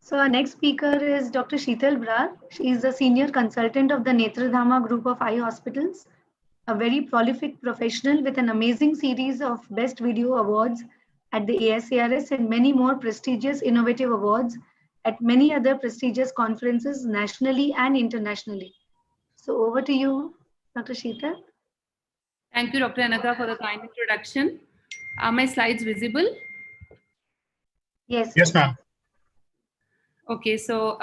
So our next speaker is Dr. Sheetal Brar. She is the senior consultant of the Netradhama group of eye hospitals, a very prolific professional with an amazing series of Best Video Awards at the ASARS and many more prestigious innovative awards at many other prestigious conferences nationally and internationally. So over to you, Dr. Sheetal. Thank you, Dr. Anagha, for the kind introduction. Are my slides visible? Yes. Yes, ma'am. Okay, so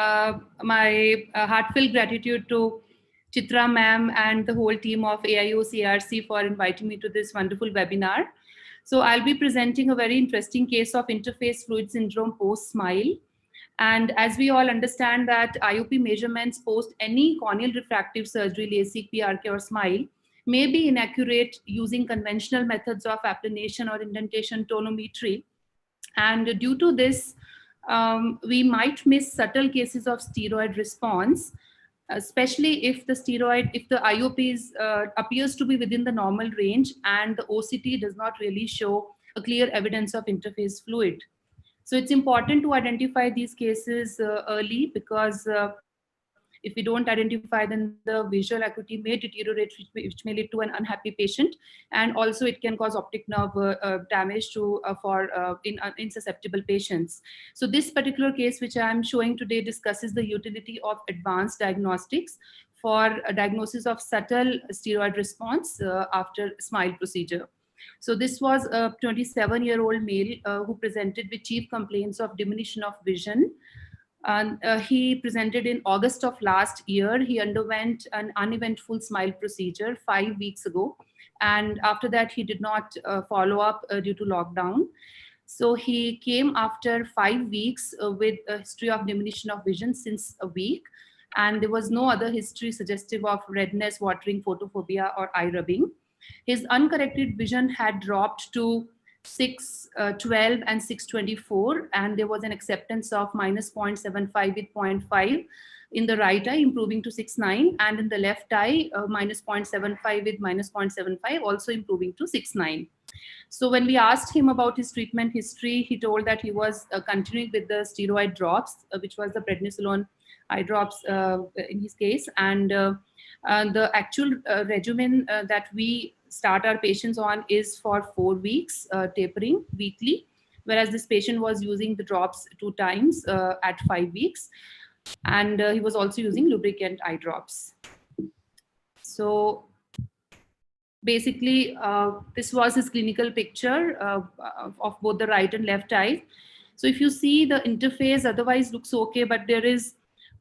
my heartfelt gratitude to Chitra ma'am and the whole team of AIOCRC for inviting me to this wonderful webinar. So I'll be presenting a very interesting case of interface fluid syndrome post-SMILE. And as we all understand that IOP measurements post any corneal refractive surgery, LASIK, PRK or SMILE may be inaccurate using conventional methods of applanation or indentation tonometry. And due to this, we might miss subtle cases of steroid response, especially if the IOP appears to be within the normal range and the OCT does not really show a clear evidence of interface fluid. So it's important to identify these cases early, because if we don't identify, then the visual acuity may deteriorate, which may lead to an unhappy patient, and also it can cause optic nerve damage in susceptible patients. So this particular case, which I'm showing today, discusses the utility of advanced diagnostics for a diagnosis of subtle steroid response after SMILE procedure. So this was a 27-year-old male who presented with chief complaints of diminution of vision. And he presented in August of last year. He underwent an uneventful SMILE procedure 5 weeks ago. And after that, he did not follow up due to lockdown. So he came after 5 weeks with a history of diminution of vision since a week. And there was no other history suggestive of redness, watering, photophobia, or eye rubbing. His uncorrected vision had dropped to 612 and 624, and there was an acceptance of minus 0.75 with 0.5 in the right eye, improving to 6.9, and in the left eye, minus 0.75 with minus 0.75, also improving to 6.9. So when we asked him about his treatment history, he told that he was continuing with the steroid drops, which was the prednisolone eye drops in his case, and the actual regimen that we start our patients on is for 4 weeks, tapering weekly, whereas this patient was using the drops 2 times at 5 weeks. And he was also using lubricant eye drops. So basically, this was his clinical picture of both the right and left eye. So if you see, the interface otherwise looks okay, but there is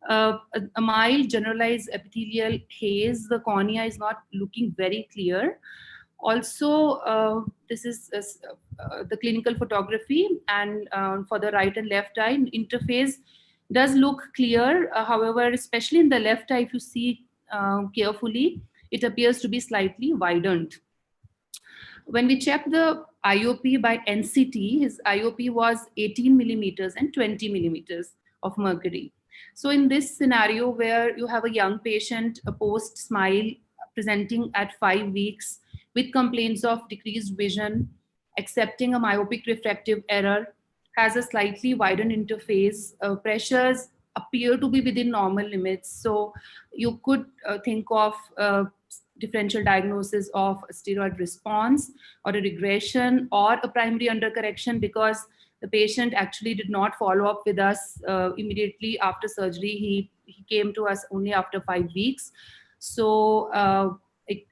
a mild generalized epithelial haze. The cornea is not looking very clear. Also, this is the clinical photography, and for the right and left eye, interface does look clear. However, especially in the left eye, if you see carefully, it appears to be slightly widened. When we check the IOP by NCT, his IOP was 18 millimeters and 20 millimeters of mercury. So in this scenario where you have a young patient, a post-SMILE, presenting at 5 weeks with complaints of decreased vision, accepting a myopic refractive error, has a slightly widened interface, pressures appear to be within normal limits. So you could think of differential diagnosis of a steroid response or a regression or a primary undercorrection, because the patient actually did not follow up with us immediately after surgery. He came to us only after 5 weeks. So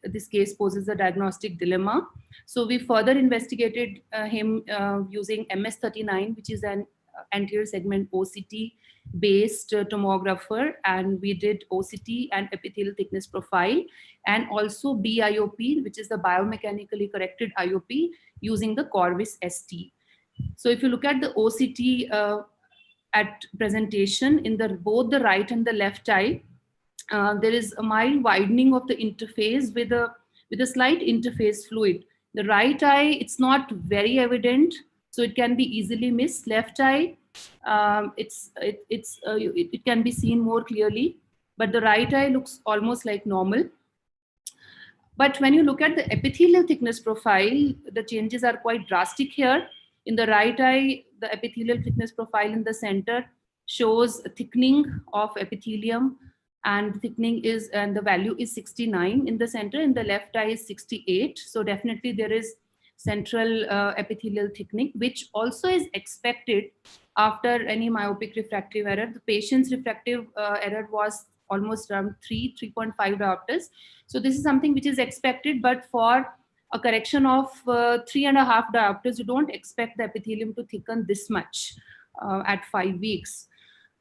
this case poses a diagnostic dilemma. So we further investigated him using MS39, which is an anterior segment OCT based tomographer, and we did OCT and epithelial thickness profile, and also BIOP, which is the biomechanically corrected IOP, using the Corvus ST. So if you look at the OCT at presentation in both the right and the left eye, there is a mild widening of the interface with a slight interface fluid. The right eye, it's not very evident, so it can be easily missed. Left eye, it can be seen more clearly, but the right eye looks almost like normal. But when you look at the epithelial thickness profile, the changes are quite drastic here. In the right eye, the epithelial thickness profile in the center shows a thickening of epithelium, and the value is 69 in the center, in the left eye is 68. So definitely there is central epithelial thickening, which also is expected after any myopic refractive error. The patient's refractive error was almost around 3.5 diopters. So this is something which is expected, but for a correction of 3.5 diopters, you don't expect the epithelium to thicken this much at 5 weeks.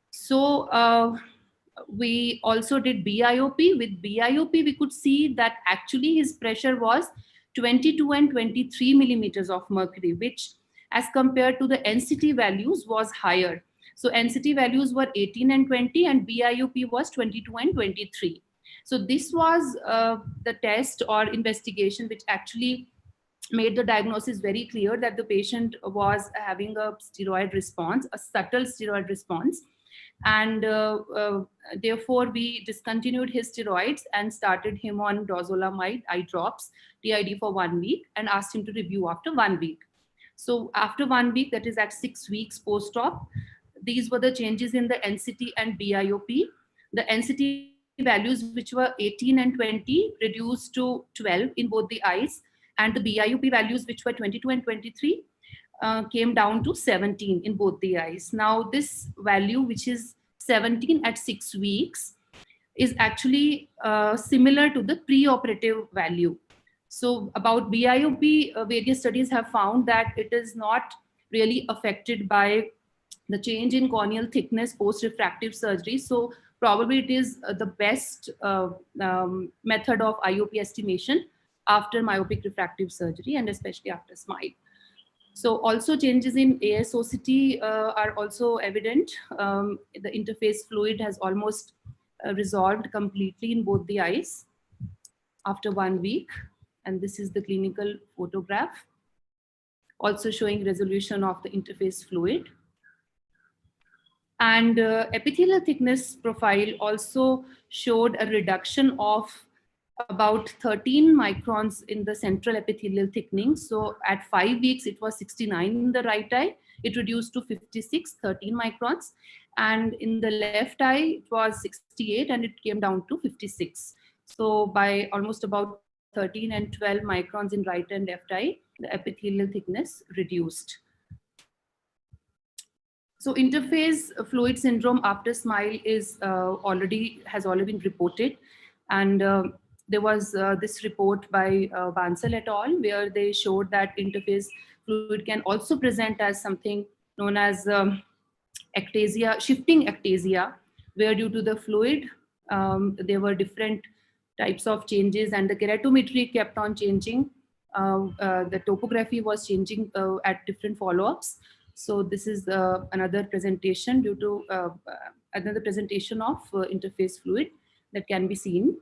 So we also did BIOP. With BIOP, we could see that actually his pressure was 22 and 23 millimeters of mercury, which as compared to the NCT values was higher. So NCT values were 18 and 20 and BIOP was 22 and 23. So this was the test or investigation which actually made the diagnosis very clear that the patient was having a steroid response, a subtle steroid response. And therefore we discontinued his steroids and started him on dorzolamide eye drops, TID, for 1 week, and asked him to review after 1 week. So after 1 week, that is at 6 weeks post-op, these were the changes in the NCT and BIOP. The NCT values, which were 18 and 20, reduced to 12 in both the eyes, and the BIOP values, which were 22 and 23, came down to 17 in both the eyes. Now this value, which is 17 at 6 weeks, is actually similar to the preoperative value. So about BIOP, various studies have found that it is not really affected by the change in corneal thickness post-refractive surgery. So probably it is the best method of IOP estimation after myopic refractive surgery, and especially after SMILE. So also changes in ASOCT are also evident. The interface fluid has almost resolved completely in both the eyes after 1 week. And this is the clinical photograph, also showing resolution of the interface fluid. And epithelial thickness profile also showed a reduction of about 13 microns in the central epithelial thickening. So at 5 weeks, it was 69 in the right eye. It reduced to 56, 13 microns. And in the left eye, it was 68 and it came down to 56. So by almost about 13 and 12 microns in right and left eye, the epithelial thickness reduced. So interface fluid syndrome after SMILE is has already been reported. And there was this report by Bansal et al., where they showed that interface fluid can also present as something known as ectasia, shifting ectasia, where due to the fluid, there were different types of changes, and the keratometry kept on changing. The topography was changing at different follow-ups. So this is another presentation due to another presentation of interface fluid that can be seen.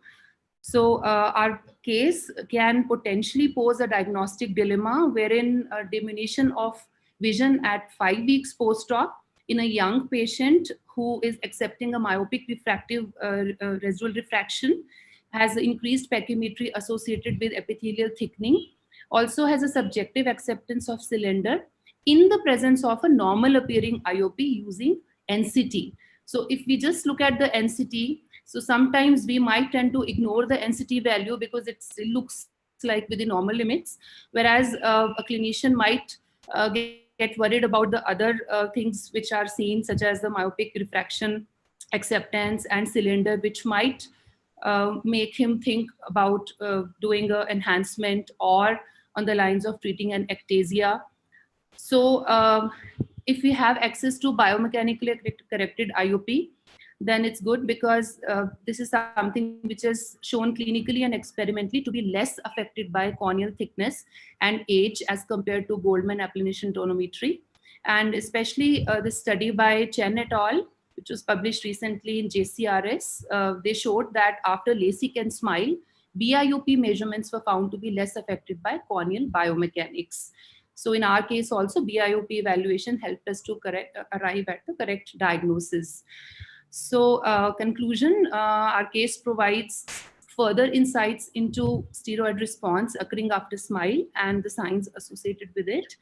So our case can potentially pose a diagnostic dilemma wherein a diminution of vision at 5 weeks post-op in a young patient who is accepting a myopic refractive residual refraction, has increased pachymetry associated with epithelial thickening, also has a subjective acceptance of cylinder in the presence of a normal appearing IOP using NCT. So if we just look at the NCT, so sometimes we might tend to ignore the NCT value because it looks like within normal limits, whereas a clinician might get worried about the other things which are seen, such as the myopic refraction acceptance and cylinder, which might make him think about doing an enhancement or on the lines of treating an ectasia. So if we have access to biomechanically corrected IOP, then it's good, because this is something which is shown clinically and experimentally to be less affected by corneal thickness and age as compared to Goldmann applanation tonometry. And especially the study by Chen et al., which was published recently in JCRS, they showed that after LASIK and SMILE, BIOP measurements were found to be less affected by corneal biomechanics. So in our case also, BIOP evaluation helped us to arrive at the correct diagnosis. So conclusion, our case provides further insights into steroid response occurring after SMILE and the signs associated with it.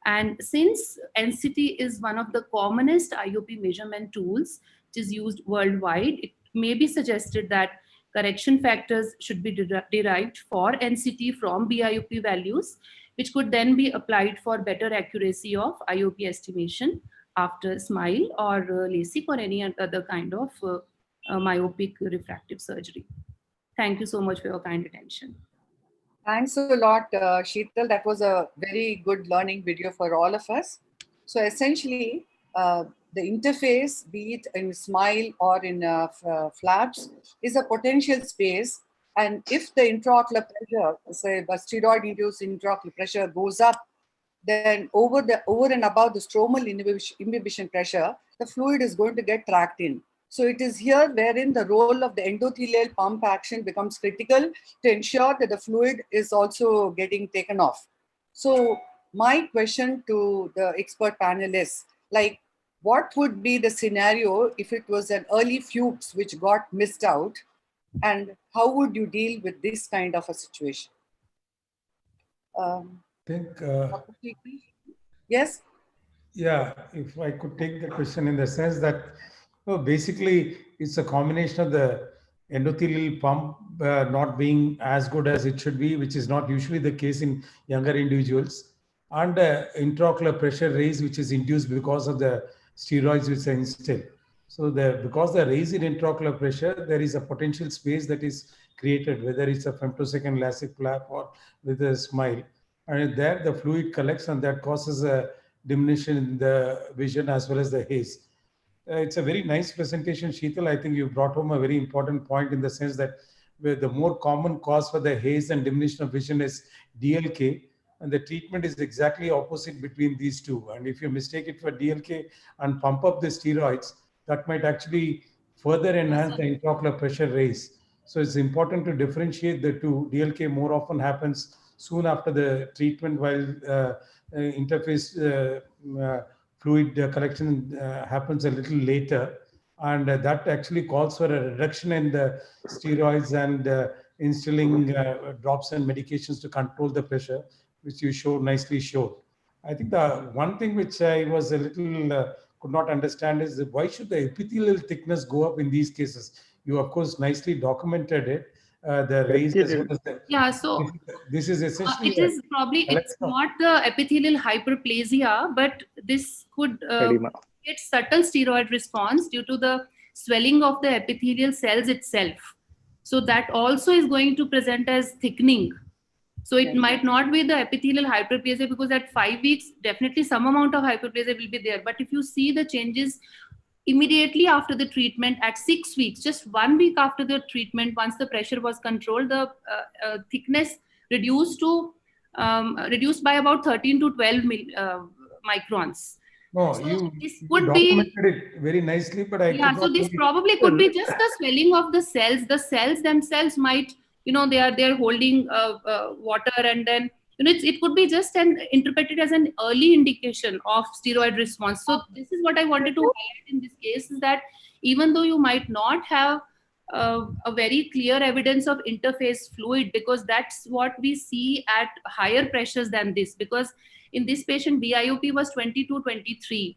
And since NCT is one of the commonest IOP measurement tools which is used worldwide, it may be suggested that correction factors should be derived for NCT from BIOP values, which could then be applied for better accuracy of IOP estimation after SMILE or LASIK or any other kind of myopic refractive surgery. Thank you so much for your kind attention. Thanks a lot, Sheetal. That was a very good learning video for all of us. So essentially, the interface, be it in SMILE or in FLAPS, is a potential space. And if the intraocular pressure, say the steroid-induced intraocular pressure goes up, then over and above the stromal imbibition pressure, the fluid is going to get tracked in. So it is here wherein the role of the endothelial pump action becomes critical to ensure that the fluid is also getting taken off. So my question to the expert panel is, like, what would be the scenario if it was an early fuchs which got missed out, and how would you deal with this kind of a situation? Yes? Yeah, if I could take the question in the sense that, basically, it's a combination of the endothelial pump not being as good as it should be, which is not usually the case in younger individuals, and intraocular pressure raise, which is induced because of the steroids which are instilled. So because the raise in intraocular pressure, there is a potential space that is created, whether it's a femtosecond LASIK flap or with a SMILE. And there the fluid collects, and that causes a diminution in the vision as well as the haze. It's a very nice presentation, Sheetal. I think you brought home a very important point in the sense that the more common cause for the haze and diminution of vision is DLK, and the treatment is exactly opposite between these two. And if you mistake it for DLK and pump up the steroids, that might actually further enhance the intraocular pressure raise. So it's important to differentiate the two. DLK more often happens soon after the treatment, while interface fluid collection happens a little later, and that actually calls for a reduction in the steroids and instilling drops and medications to control the pressure, which you nicely showed. I think the one thing which I was a little could not understand is why should the epithelial thickness go up in these cases? You of course nicely documented it. The raise as well as the, yeah, so this is essentially it is probably, it's not the epithelial hyperplasia, but this could get subtle steroid response due to the swelling of the epithelial cells itself. So that also is going to present as thickening. So it might not be the epithelial hyperplasia, because at 5 weeks, definitely some amount of hyperplasia will be there. But if you see the changes immediately after the treatment at 6 weeks, just 1 week after the treatment, once the pressure was controlled, the thickness reduced by about 13 to 12 microns. No, so you this could documented it very nicely, but so this probably could be just the swelling of the cells. The cells themselves might, they're holding water, and then it could be just interpreted as an early indication of steroid response. So this is what I wanted to highlight in this case, is that even though you might not have a very clear evidence of interface fluid, because that's what we see at higher pressures than this, because in this patient BIOP was 22, 23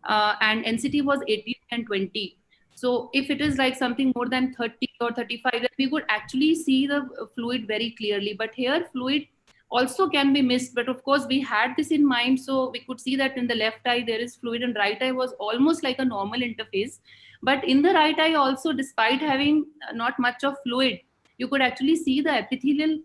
and NCT was 18 and 20. So if it is like something more than 30 or 35, then we would actually see the fluid very clearly. But here fluid also can be missed. But of course we had this in mind. So we could see that in the left eye there is fluid, and right eye was almost like a normal interface. But in the right eye also, despite having not much of fluid, you could actually see the epithelial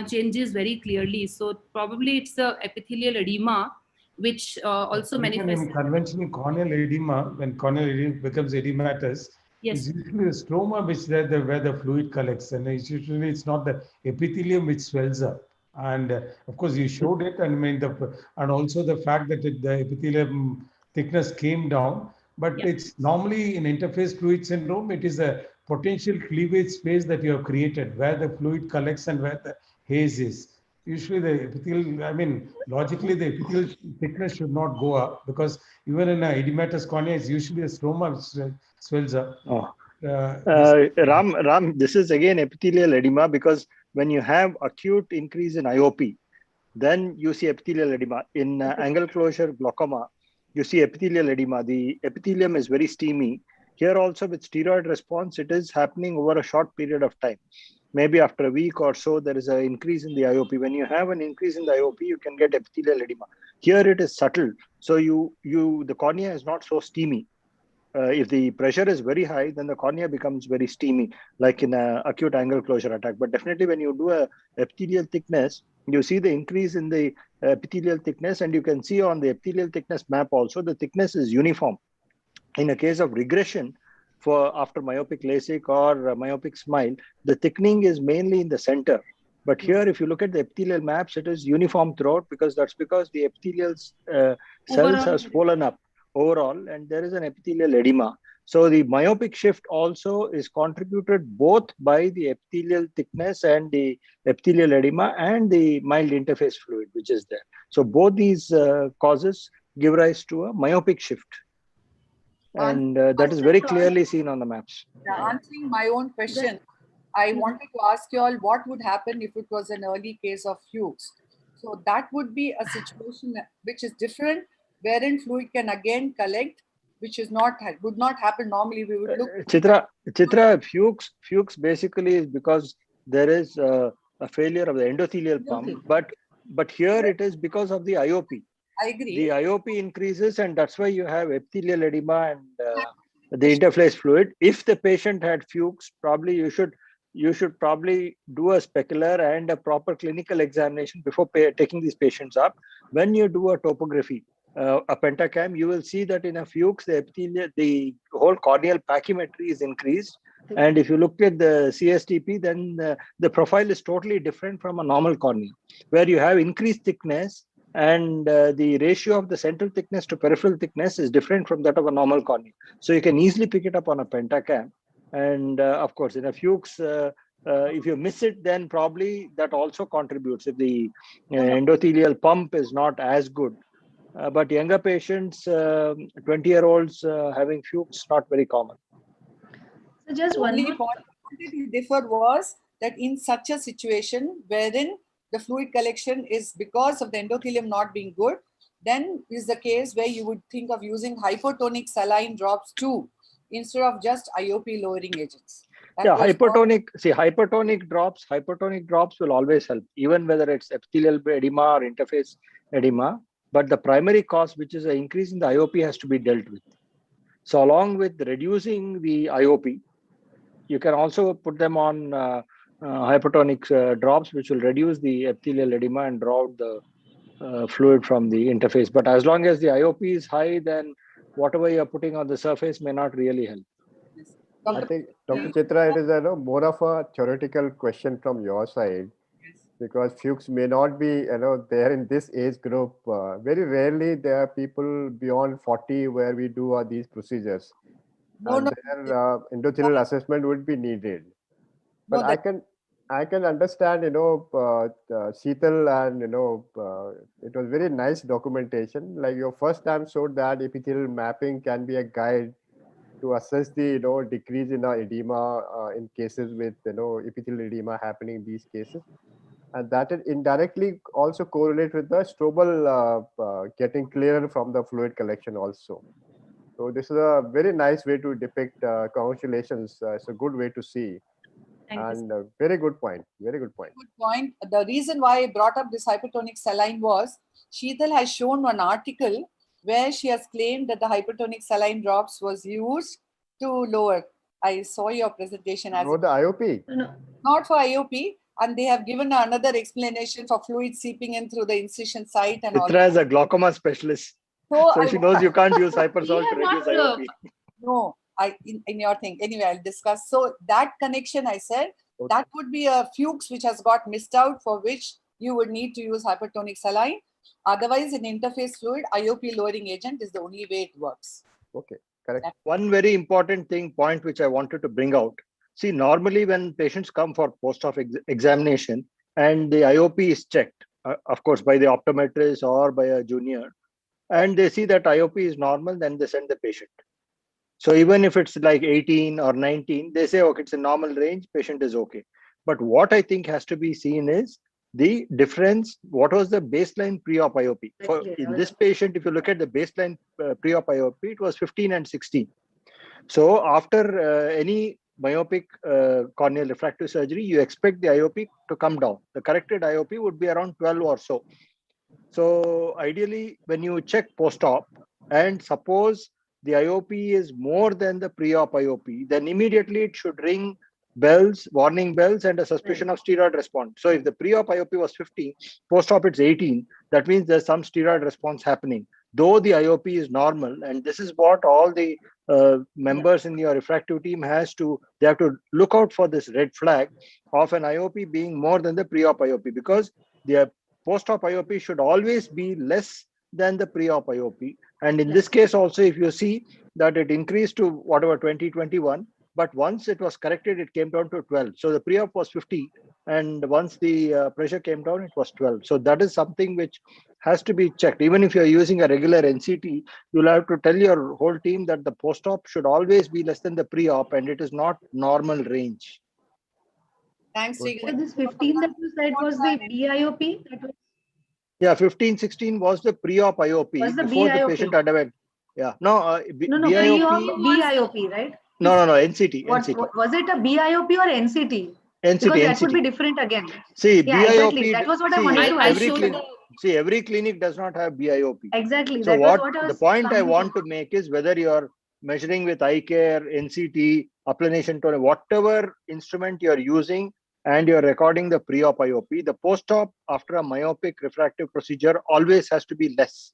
changes very clearly. So probably it's the epithelial edema, which also manifests. In conventional corneal edema, when corneal edema becomes edematous, it's usually the stroma which where the fluid collects, and it's not the epithelium which swells up. And of course, you showed it, and and also the fact that the epithelium thickness came down. But it's normally in interface fluid syndrome, it is a potential cleavage space that you have created where the fluid collects and where the haze is. Usually the epithelial, logically the epithelial thickness should not go up, because even in an edematous cornea, it's usually a stroma which swells up. Ram, this is again epithelial edema, because when you have acute increase in IOP, then you see epithelial edema. In angle closure glaucoma, you see epithelial edema. The epithelium is very steamy. Here also with steroid response, it is happening over a short period of time. Maybe after a week or so, there is an increase in the IOP. When you have an increase in the IOP, you can get epithelial edema. Here it is subtle. So the cornea is not so steamy. If the pressure is very high, then the cornea becomes very steamy, like in an acute angle closure attack. But definitely when you do a epithelial thickness, you see the increase in the epithelial thickness, and you can see on the epithelial thickness map also, the thickness is uniform. In a case of regression, for after myopic LASIK or myopic SMILE, the thickening is mainly in the center. But here, if you look at the epithelial maps, it is uniform throughout, because that's because the epithelial cells have swollen up overall, and there is an epithelial edema. So the myopic shift also is contributed both by the epithelial thickness and the epithelial edema and the mild interface fluid, which is there. So both these causes give rise to a myopic shift. And that is very clearly seen on the maps. Answering my own question, I wanted to ask you all what would happen if it was an early case of Fuchs. So that would be a situation which is different, wherein fluid can again collect, which is not would not happen normally. We would look. Chitra, Fuchs basically is because there is a failure of the endothelial pump, but here it is because of the IOP. I agree. The IOP increases, and that's why you have epithelial edema and the interface fluid. If the patient had Fuchs, probably you should probably do a specular and a proper clinical examination before taking these patients up. When you do a topography, a pentacam, you will see that in a Fuchs, the whole corneal pachymetry is increased. And if you look at the CSTP, then the profile is totally different from a normal cornea, where you have increased thickness, and the ratio of the central thickness to peripheral thickness is different from that of a normal cornea. So you can easily pick it up on a pentacam. And of course, in a Fuchs, if you miss it, then probably that also contributes if the endothelial pump is not as good. But younger patients, 20-year-olds having Fuchs, not very common. So just one only more. point that differed was that in such a situation wherein the fluid collection is because of the endothelium not being good, then is the case where you would think of using hypotonic saline drops too, instead of just IOP lowering agents. Yeah, hypertonic drops will always help, even whether it's epithelial edema or interface edema. But the primary cause, which is an increase in the IOP, has to be dealt with. So along with reducing the IOP, you can also put them on hypertonic drops, which will reduce the epithelial edema and draw out the fluid from the interface. But as long as the IOP is high, then whatever you're putting on the surface may not really help. I think, Dr. Chitra, it is more of a theoretical question from your side, because Fuchs may not be there in this age group. Very rarely there are people beyond 40 where we do these procedures. And their endothelial assessment would be needed. But I can understand, Sheetal, and it was very nice documentation. Like your first time showed that epithelial mapping can be a guide to assess the decrease in edema in cases with epithelial edema happening in these cases, and that it indirectly also correlate with the strobel getting clearer from the fluid collection also. So this is a very nice way to depict. Congratulations, it's a good way to see. And very good point. Very good point. Good point. The reason why I brought up this hypertonic saline was Sheetal has shown one article where she has claimed that the hypertonic saline drops was used to lower. I saw your presentation as the IOP. No. Not for IOP, and they have given another explanation for fluid seeping in through the incision site and all. Chitra is a glaucoma specialist, so she knows you can't use hypersol to reduce IOP. No. In your thing. Anyway, I'll discuss. So that connection, I said, that would be a Fuchs which has got missed out, for which you would need to use hypertonic saline. Otherwise, in interface fluid, IOP lowering agent is the only way it works. Okay, correct. One very important point which I wanted to bring out. See, normally when patients come for post-op examination and the IOP is checked, of course, by the optometrist or by a junior, and they see that IOP is normal, then they send the patient. So even if it's like 18 or 19, they say, okay, it's a normal range, patient is okay. But what I think has to be seen is the difference, what was the baseline pre-op IOP. For in this patient, if you look at the baseline pre-op IOP, it was 15 and 16. So after any myopic corneal refractive surgery, you expect the IOP to come down. The corrected IOP would be around 12 or so. So ideally, when you check post-op and suppose the IOP is more than the pre-op IOP, then immediately it should ring bells, warning bells, and a suspicion of steroid response. So if the pre-op IOP was 15, post-op it's 18, that means there's some steroid response happening, though the IOP is normal. And this is what all the members in your refractive team they have to look out for this red flag of an IOP being more than the pre-op IOP, because the post-op IOP should always be less than the pre-op IOP. And in this case also, if you see that it increased to whatever 2021, but once it was corrected, it came down to 12. So the pre-op was 50, and once the pressure came down, it was 12. So that is something which has to be checked. Even if you're using a regular NCT, you'll have to tell your whole team that the post-op should always be less than the pre-op, and it is not normal range. Thanks, So this 15 that you said was the BIOP? Yeah, 15, 16 was the pre-op IOP before the patient underwent. Yeah, no, BIOP, right? No, NCT. NCT. Was it a BIOP or NCT? NCT, because that NCT. would be different again. See, yeah, BIOP. Exactly. That was what I wanted to ask. Every clinic does not have BIOP. Exactly. So the point I want to make is whether you're measuring with eye care, NCT, applanation toner, whatever instrument you're using, and you're recording the pre-op IOP, the post-op after a myopic refractive procedure always has to be less.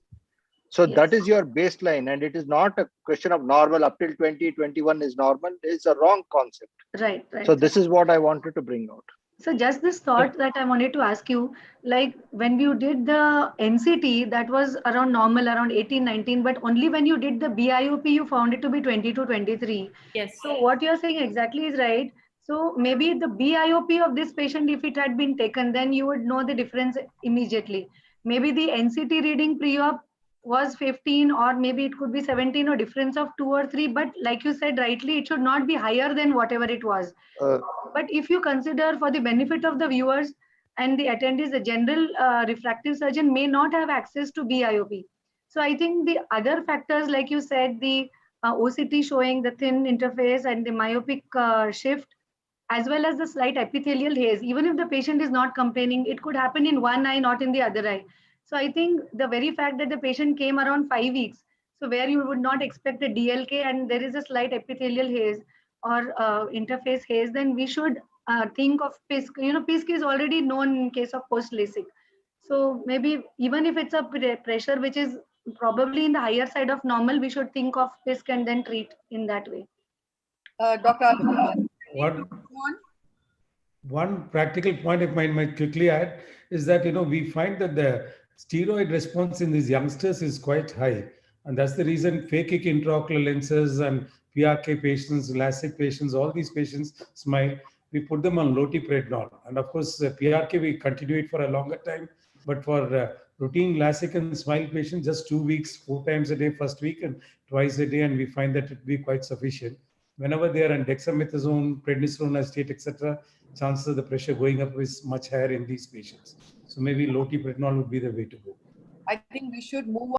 So that is your baseline, and it is not a question of normal up till 2021 is normal. It's a wrong concept. Right. So this is what I wanted to bring out. So just this thought that I wanted to ask you, like when you did the NCT, that was around normal, around 18, 19, but only when you did the BIOP, you found it to be 22, 23. Yes. So what you're saying exactly is right. So maybe the BIOP of this patient, if it had been taken, then you would know the difference immediately. Maybe the NCT reading pre-op was 15, or maybe it could be 17, or difference of 2 or 3. But like you said rightly, it should not be higher than whatever it was. But if you consider, for the benefit of the viewers and the attendees, the general refractive surgeon may not have access to BIOP. So I think the other factors, like you said, the OCT showing the thin interface and the myopic shift, as well as the slight epithelial haze, even if the patient is not complaining, it could happen in one eye, not in the other eye. So I think the very fact that the patient came around 5 weeks, so where you would not expect a DLK and there is a slight epithelial haze or interface haze, then we should think of PISC. PISC is already known in case of post-LASIK. So maybe even if it's a pressure which is probably in the higher side of normal, we should think of PISC and then treat in that way. Dr. One practical point I might quickly add is that, we find that the steroid response in these youngsters is quite high. And that's the reason phakic intraocular lenses and PRK patients, LASIK patients, all these patients, SMILE, we put them on loteprednol. And of course, PRK, we continue it for a longer time. But for routine LASIK and SMILE patients, just 2 weeks, 4 times a day, first week, and twice a day. And we find that it be quite sufficient. Whenever they are on dexamethasone, prednisolone acetate, etc., chances of the pressure going up is much higher in these patients. So maybe loteprednol would be the way to go. I think we should move on.